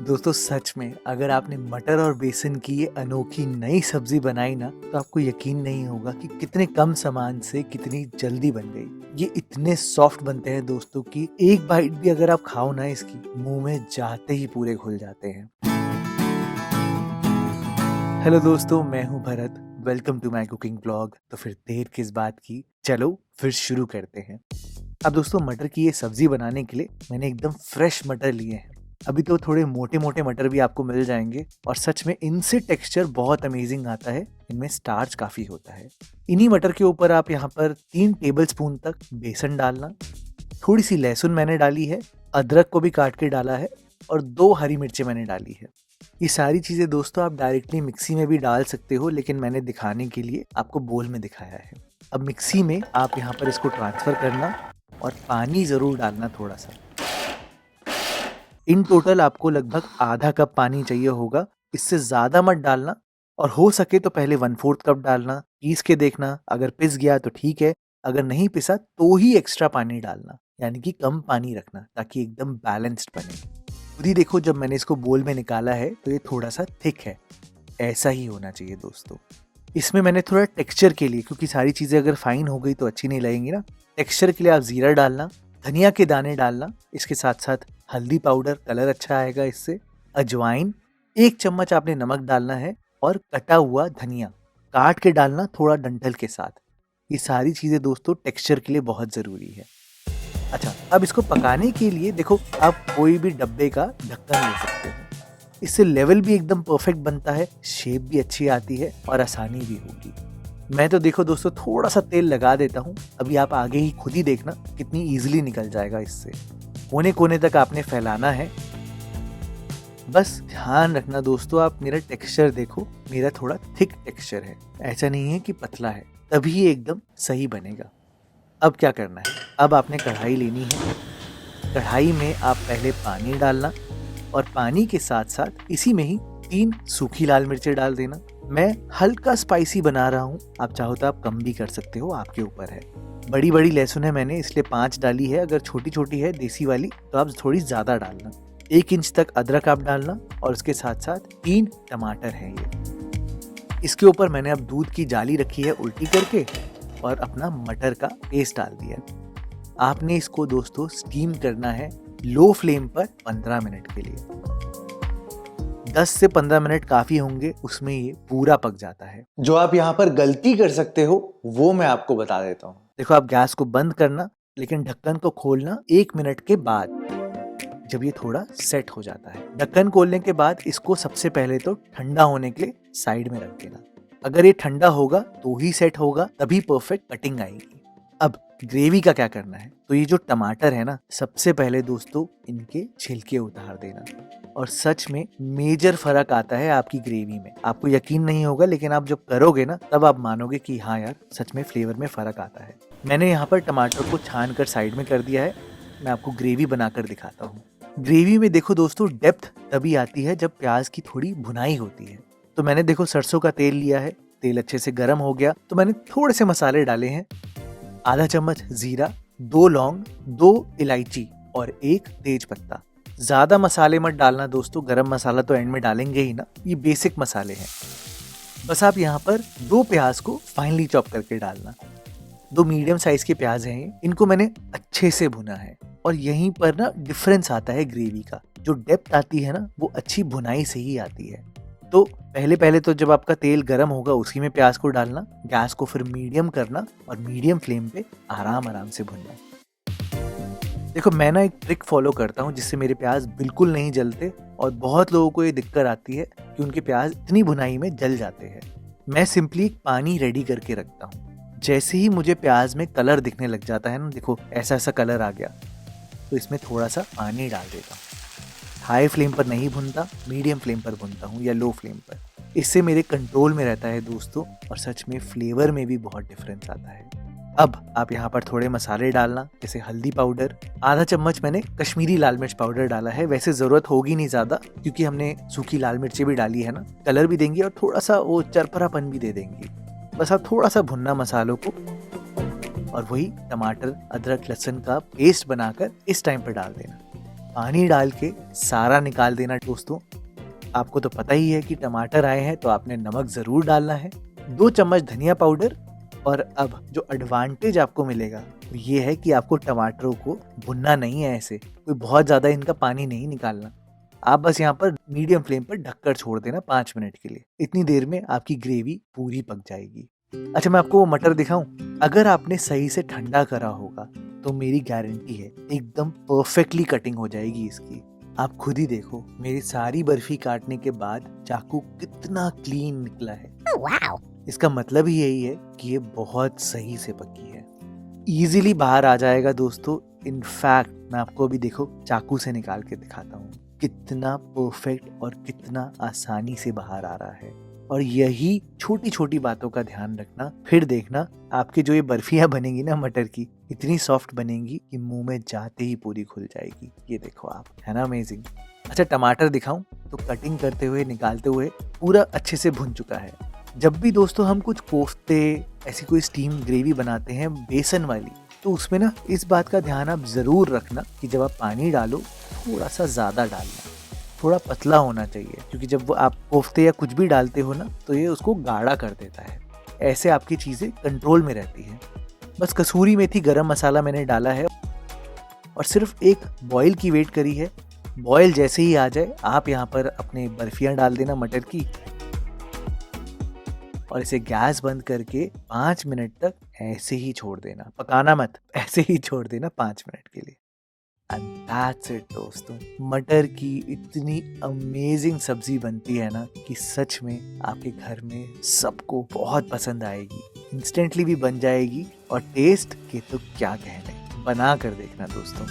दोस्तों सच में अगर आपने मटर और बेसन की ये अनोखी नई सब्जी बनाई ना तो आपको यकीन नहीं होगा कि कितने कम सामान से कितनी जल्दी बन गई। ये इतने सॉफ्ट बनते हैं दोस्तों कि एक बाइट भी अगर आप खाओ ना इसकी मुंह में जाते ही पूरे घुल जाते हैं। हेलो दोस्तों, मैं हूं Bharat. Welcome to my cooking blog. तो फिर देर किस बात की, चलो फिर शुरू करते हैं। अब दोस्तों मटर की ये सब्जी बनाने के लिए मैंने एकदम फ्रेश मटर लिए हैं। अभी तो थोड़े मोटे मोटे मटर भी आपको मिल जाएंगे और सच में इनसे टेक्सचर बहुत अमेजिंग आता है। इनमें स्टार्च काफी होता है। इन्हीं मटर के ऊपर आप यहाँ पर 3 टेबलस्पून तक बेसन डालना, थोड़ी सी लहसुन मैंने डाली है, अदरक को भी काट के डाला है और 2 हरी मिर्चें मैंने डाली है। ये सारी चीजें दोस्तों आप डायरेक्टली मिक्सी में भी डाल सकते हो, लेकिन मैंने दिखाने के लिए आपको बोल में दिखाया है। अब मिक्सी में आप यहाँ पर इसको ट्रांसफर करना और पानी जरूर डालना थोड़ा सा। इन टोटल आपको लगभग आधा कप पानी चाहिए होगा, इससे ज्यादा मत डालना। और हो सके तो पहले 1/4 कप डालना। पीस के देखना, अगर पिस गया तो ठीक है, अगर नहीं पिसा तो ही एक्स्ट्रा पानी डालना, यानी कि कम पानी रखना ताकि एकदम बैलेंस्ड बने। खुद ही देखो, जब मैंने इसको बोल में निकाला है तो ये थोड़ा सा थिक है। ऐसा ही होना चाहिए दोस्तों। इसमें मैंने थोड़ा टेक्सचर के लिए, क्योंकि सारी चीज़ें अगर फाइन हो गई तो अच्छी नहीं लगेंगी ना, टेक्सचर के लिए आप जीरा डालना, धनिया के दाने डालना, इसके साथ साथ हल्दी पाउडर, कलर अच्छा आएगा इससे, अजवाइन, 1 चम्मच आपने नमक डालना है और कटा हुआ धनिया काट के डालना थोड़ा डंठल के साथ। ये सारी चीज़ें दोस्तों टेक्सचर के लिए बहुत ज़रूरी है। अच्छा, अब इसको पकाने के लिए देखो आप कोई भी डब्बे का ढक्कन ले सकते हो। इससे लेवल भी एकदम परफेक्ट बनता है, शेप भी अच्छी आती है और आसानी भी होगी। मैं तो देखो दोस्तों थोड़ा सा तेल लगा देता हूँ। अभी आप आगे ही खुद ही देखना कितनी इजीली निकल जाएगा इससे। कोने कोने तक आपने फैलाना है। बस ध्यान रखना दोस्तों, आप मेरा टेक्सचर देखो, मेरा थोड़ा थिक टेक्सचर है, ऐसा नहीं है कि पतला है, तभी ये एकदम सही बनेगा। अब क्या करना है, अब आपने कढ़ाई लेनी है। कढ़ाई में आप पहले पानी डालना और पानी के साथ साथ इसी में ही 3 सूखी लाल मिर्चें डाल देना। मैं हल्का स्पाइसी बना रहा हूँ, आप चाहो तो आप कम भी कर सकते हो, आपके ऊपर है। बड़ी बड़ी लहसुन है मैंने, इसलिए 5 डाली है। अगर छोटी छोटी है देसी वाली तो आप थोड़ी ज्यादा डालना। 1 इंच तक अदरक आप डालना और उसके साथ साथ 3 टमाटर हैं ये। इसके ऊपर मैंने अब दूध की जाली रखी है उल्टी करके और अपना मटर का पेस्ट डाल दिया। आपने इसको दोस्तों स्टीम करना है लो फ्लेम पर 15 मिनट के लिए। 10 से 15 मिनट काफी होंगे, उसमें ये पूरा पक जाता है। जो आप यहाँ पर गलती कर सकते हो वो मैं आपको बता देता हूँ। देखो, आप गैस को बंद करना, लेकिन ढक्कन को खोलना 1 मिनट के बाद, जब ये थोड़ा सेट हो जाता है। ढक्कन खोलने के बाद इसको सबसे पहले तो ठंडा होने के लिए साइड में रख देना। अगर ये ठंडा होगा तो ही सेट होगा, तभी परफेक्ट कटिंग आएगी। अब ग्रेवी का क्या करना है, तो ये जो टमाटर है ना, सबसे पहले दोस्तों इनके छिलके उतार देना। और सच में मेजर फर्क आता है आपकी ग्रेवी में। आपको यकीन नहीं होगा, लेकिन आप जब करोगे ना तब आप मानोगे कि हाँ यार, सच में फ्लेवर में फर्क आता है। मैंने यहाँ पर टमाटर को छान कर साइड में कर दिया है। मैं आपको ग्रेवी बनाकर दिखाता हूँ। ग्रेवी में देखो दोस्तों डेप्थ तभी आती है जब प्याज की थोड़ी भुनाई होती है। तो मैंने देखो सरसों का तेल लिया है, तेल अच्छे से गर्म हो गया तो मैंने थोड़े से मसाले डाले हैं। आधा चम्मच जीरा, 2 लौंग, 2 इलायची और 1 तेज पत्ता। ज्यादा मसाले मत डालना दोस्तों, गरम मसाला तो एंड में डालेंगे ही ना, ये बेसिक मसाले हैं। बस आप यहाँ पर 2 प्याज को फाइनली चॉप करके डालना। 2 मीडियम साइज के प्याज हैं, इनको मैंने अच्छे से भुना है। और यहीं पर ना डिफरेंस आता है ग्रेवी का, जो डेप्थ आती है ना वो अच्छी भुनाई से ही आती है। तो पहले तो जब आपका तेल गर्म होगा उसी में प्याज को डालना, गैस को फिर मीडियम करना और मीडियम फ्लेम पे आराम से भुनना। देखो, मैं ना एक ट्रिक फॉलो करता हूँ जिससे मेरे प्याज बिल्कुल नहीं जलते, और बहुत लोगों को ये दिक्कत आती है कि उनके प्याज इतनी भुनाई में जल जाते हैं। मैं सिंपली पानी रेडी करके रखता हूँ। जैसे ही मुझे प्याज में कलर दिखने लग जाता है ना, देखो ऐसा कलर आ गया, तो इसमें थोड़ा सा पानी डाल देता हूँ। हाई फ्लेम पर नहीं भुनता, मीडियम फ्लेम पर भुनता हूँ या लो फ्लेम पर। इससे मेरे कंट्रोल में रहता है दोस्तों, और सच में फ्लेवर में भी बहुत डिफरेंस आता है। अब आप यहाँ पर थोड़े मसाले डालना, जैसे हल्दी पाउडर, आधा चम्मच मैंने कश्मीरी लाल मिर्च पाउडर डाला है। वैसे जरूरत होगी नहीं ज्यादा, क्योंकि हमने सूखी लाल मिर्चें भी डाली है ना, कलर भी देंगी और थोड़ा सा वो चरपरापन भी दे देंगी। बस आप थोड़ा सा भुनना मसालों को, और वही टमाटर, अदरक, लहसुन का पेस्ट बनाकर इस टाइम पर डाल देना। पानी डाल के सारा निकाल देना दोस्तों। आपको तो पता ही है कि टमाटर आए हैं तो आपने नमक ज़रूर डालना है, 2 चम्मच धनिया पाउडर। और अब जो एडवांटेज आपको मिलेगा वो ये है कि आपको टमाटरों को भुनना नहीं है, ऐसे कोई बहुत ज़्यादा इनका पानी नहीं निकालना। आप बस यहाँ पर मीडियम फ्लेम पर ढककर छोड़ देना 5 मिनट के लिए। इतनी देर में आपकी ग्रेवी पूरी पक जाएगी। अच्छा, मैं आपको वो मटर दिखाऊं? अगर आपने सही से ठंडा करा होगा तो मेरी गारंटी है एकदम परफेक्टली कटिंग हो जाएगी इसकी। आप खुद ही देखो, मेरी सारी बर्फी काटने के बाद चाकू कितना क्लीन निकला है। Wow. इसका मतलब ही यही है कि ये बहुत सही से पकी है, इजीली बाहर आ जाएगा दोस्तों। इनफैक्ट मैं आपको अभी देखो चाकू से निकाल के दिखाता हूँ कितना परफेक्ट और कितना आसानी से बाहर आ रहा है। और यही छोटी छोटी बातों का ध्यान रखना, फिर देखना आपकी जो ये बर्फियां बनेंगी ना मटर की, इतनी सॉफ्ट बनेंगी कि मुंह में जाते ही पूरी खुल जाएगी। ये देखो आप, है ना अमेजिंग। अच्छा, टमाटर दिखाऊं तो कटिंग करते हुए निकालते हुए पूरा अच्छे से भुन चुका है। जब भी दोस्तों हम कुछ कोफ्ते, ऐसी कोई स्टीम ग्रेवी बनाते हैं बेसन वाली, तो उसमें ना इस बात का ध्यान आप ज़रूर रखना कि जब आप पानी डालो थोड़ा सा ज़्यादा डालना, थोड़ा पतला होना चाहिए, क्योंकि जब वो आप कोफ्ते या कुछ भी डालते हो ना तो ये उसको गाढ़ा कर देता है। ऐसे आपकी चीज़ें कंट्रोल में रहती हैं। बस कसूरी मेथी, गरम मसाला मैंने डाला है और सिर्फ एक बॉईल की वेट करी है। बॉईल जैसे ही आ जाए आप यहाँ पर अपने बर्फियाँ डाल देना मटर की, और इसे गैस बंद करके 5 मिनट तक ऐसे ही छोड़ देना, पकाना मत, ऐसे ही छोड़ देना 5 मिनट के लिए। एंड दैट्स इट दोस्तों, मटर की इतनी अमेजिंग सब्जी बनती है ना कि सच में आपके घर में सबको बहुत पसंद आएगी। इंस्टेंटली भी बन जाएगी और टेस्ट के तो क्या कहने, बना कर देखना दोस्तों।